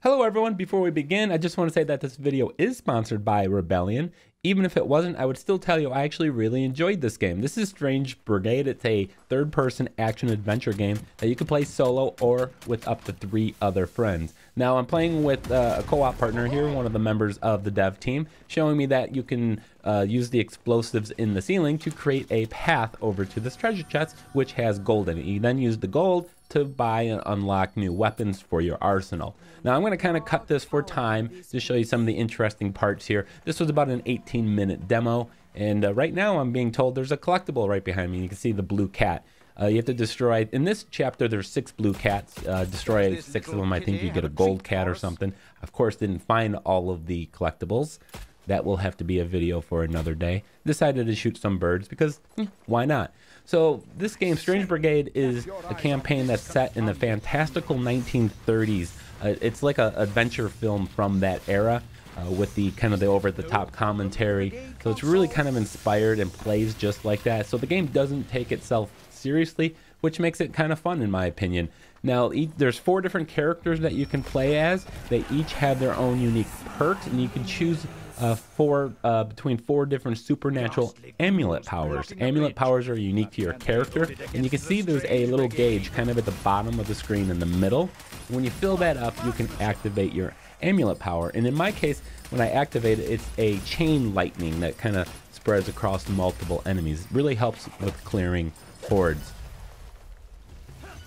Hello everyone, before we begin, I just want to say that this video is sponsored by Rebellion. Even if it wasn't, I would still tell you I actually really enjoyed this game. This is Strange Brigade. It's a third-person action-adventure game that you can play solo or with up to 3 other friends. Now, I'm playing with a co-op partner here, one of the members of the dev team, showing me that you can use the explosives in the ceiling to create a path over to this treasure chest, which has gold in it. You then use the gold to buy and unlock new weapons for your arsenal. Now I'm going to kind of cut this for time to show you some of the interesting parts here. This was about an 18-minute demo, and right now I'm being told there's a collectible right behind me. You can see the blue cat. You have to destroy, in this chapter there's 6 blue cats. Destroy 6 of them, I think you get a gold cat or something. Of course, didn't find all of the collectibles. That will have to be a video for another day. Decided to shoot some birds because why not? So this game, Strange Brigade, is a campaign that's set in the fantastical 1930s. It's like an adventure film from that era with the kind of the over-the-top commentary. So it's really kind of inspired and plays just like that. So the game doesn't take itself seriously, which makes it kind of fun in my opinion. Now, there's 4 different characters that you can play as. They each have their own unique perks, and you can choose between 4 different supernatural amulet powers. Amulet powers are unique to your character, and you can see there's a little gauge kind of at the bottom of the screen in the middle. When you fill that up, you can activate your amulet power, and in my case, when I activate it, it's a chain lightning that kind of spreads across multiple enemies. It really helps with clearing hordes.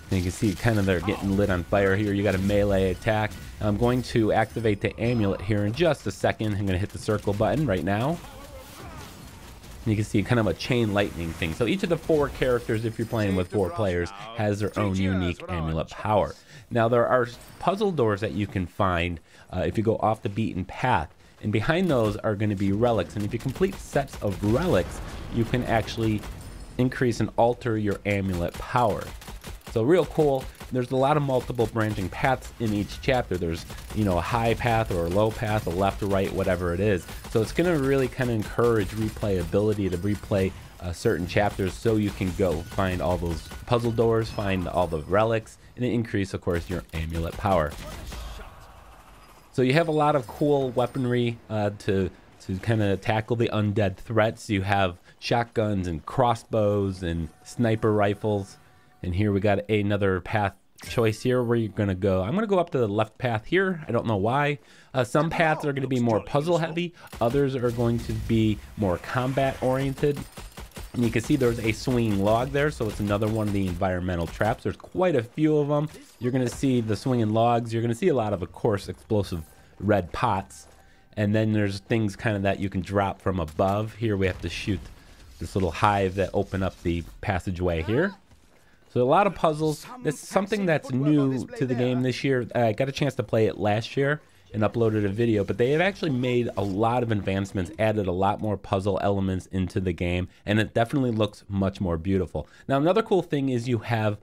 And you can see kind of they're getting lit on fire here. You got a melee attack. I'm going to activate the amulet here in just a second. I'm going to hit the circle button right now. And you can see kind of a chain lightning thing. So each of the 4 characters, if you're playing with 4 players, has their own unique amulet power. Now there are puzzle doors that you can find if you go off the beaten path. And behind those are going to be relics. And if you complete sets of relics, you can actually increase and alter your amulet power. So real cool. There's a lot of multiple branching paths in each chapter. There's, you know, a high path or a low path, a left or right, whatever it is. So it's going to really kind of encourage replayability to replay certain chapters, so you can go find all those puzzle doors, find all the relics, and increase, of course, your amulet power. So you have a lot of cool weaponry to kind of tackle the undead threats. You have shotguns and crossbows and sniper rifles. And here we got another path choice here where you're going to go. I'm going to go up to the left path here. I don't know why. Some paths are going to be more puzzle heavy. Others are going to be more combat oriented. And you can see there's a swinging log there. So it's another one of the environmental traps. There's quite a few of them. You're going to see the swinging logs. You're going to see a lot of course, explosive red pots. And then there's things kind of that you can drop from above. Here we have to shoot this little hive that open up the passageway here. So a lot of puzzles. This is something that's new to the game this year. I got a chance to play it last year and uploaded a video, but they have actually made a lot of advancements, added a lot more puzzle elements into the game, and it definitely looks much more beautiful. Now, another cool thing is you have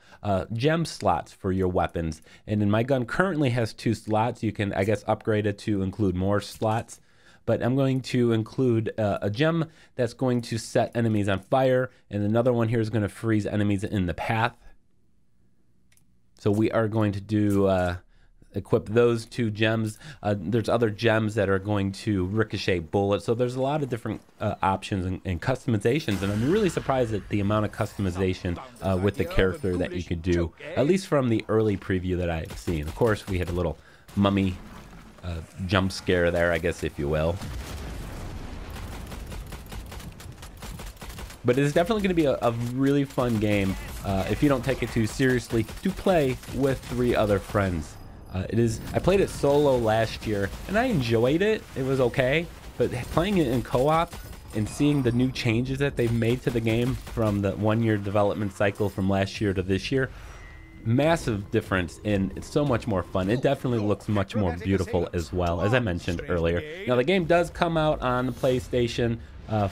gem slots for your weapons, and in my gun currently has 2 slots. You can, I guess, upgrade it to include more slots. But I'm going to include a gem that's going to set enemies on fire, and another one here is going to freeze enemies in the path. So we are going to do equip those 2 gems. There's other gems that are going to ricochet bullets. So there's a lot of different options and customizations, and I'm really surprised at the amount of customization with the character that you could do, at least from the early preview that I've seen. Of course, we had a little mummy jump scare there, I guess, if you will. But it's definitely going to be a really fun game if you don't take it too seriously to play with 3 other friends. I played it solo last year and I enjoyed it. It was okay, but playing it in co-op and seeing the new changes that they've made to the game from the 1-year development cycle from last year to this year, massive difference, and it's so much more fun. It definitely looks much more beautiful as well, as I mentioned earlier. Now the game does come out on the PlayStation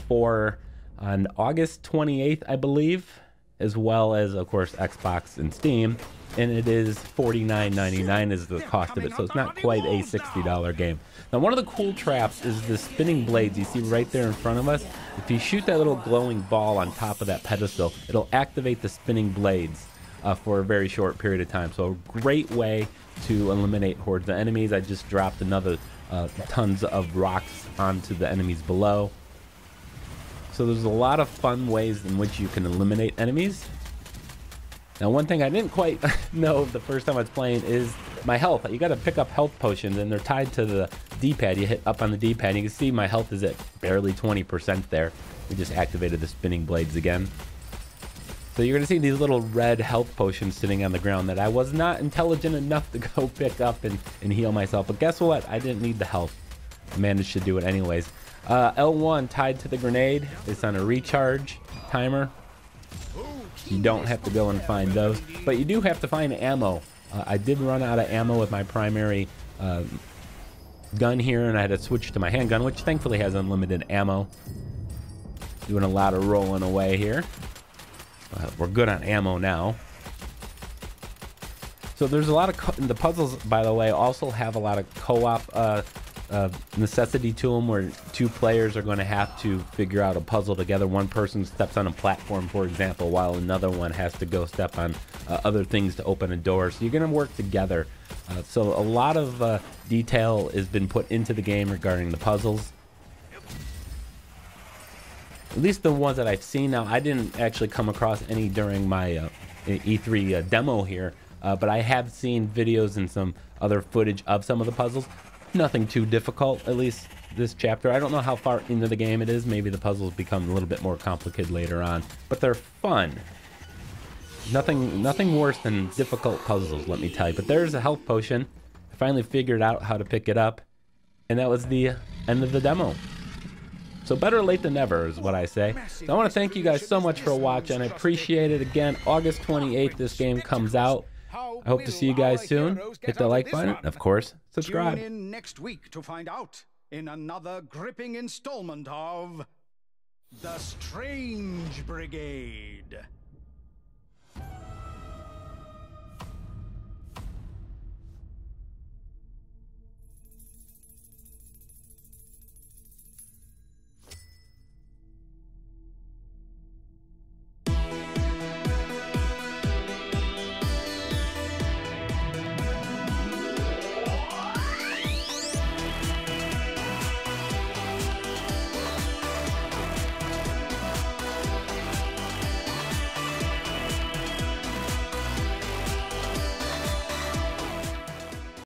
4 on August 28th, I believe, as well as, of course, Xbox and Steam, and it is $49.99 is the cost of it, so it's not quite a $60 game. Now one of the cool traps is the spinning blades you see right there in front of us. If you shoot that little glowing ball on top of that pedestal, it'll activate the spinning blades. for a very short period of time. So a great way to eliminate hordes of enemies. I just dropped another tons of rocks onto the enemies below. So there's a lot of fun ways in which you can eliminate enemies. Now, one thing I didn't quite know the first time I was playing is my health. You got to pick up health potions, and they're tied to the D-pad. You hit up on the D-pad, you can see my health is at barely 20% there. We just activated the spinning blades again. So you're going to see these little red health potions sitting on the ground that I was not intelligent enough to go pick up and heal myself. But guess what? I didn't need the health. I managed to do it anyways. L1 tied to the grenade. It's on a recharge timer. You don't have to go and find those, but you do have to find ammo. I did run out of ammo with my primary gun here, and I had to switch to my handgun, which thankfully has unlimited ammo. Doing a lot of rolling away here. We're good on ammo now. So there's a lot of the puzzles, by the way, also have a lot of co-op necessity to them, where two players are going to have to figure out a puzzle together. One person steps on a platform, for example, while another one has to go step on other things to open a door. So you're going to work together. So a lot of detail has been put into the game regarding the puzzles. At least the ones that I've seen. Now, I didn't actually come across any during my E3 demo here, but I have seen videos and some other footage of some of the puzzles. Nothing too difficult, at least this chapter. I don't know how far into the game it is. Maybe the puzzles become a little bit more complicated later on, but they're fun. Nothing worse than difficult puzzles, let me tell you. But there's a health potion. I finally figured out how to pick it up, and that was the end of the demo. So better late than never is what I say. So I want to thank you guys so much for watching. I appreciate it. Again, August 28th, this game comes out. I hope to see you guys soon. Hit the like button, and of course, subscribe. Tune in next week to find out in another gripping installment of The Strange Brigade.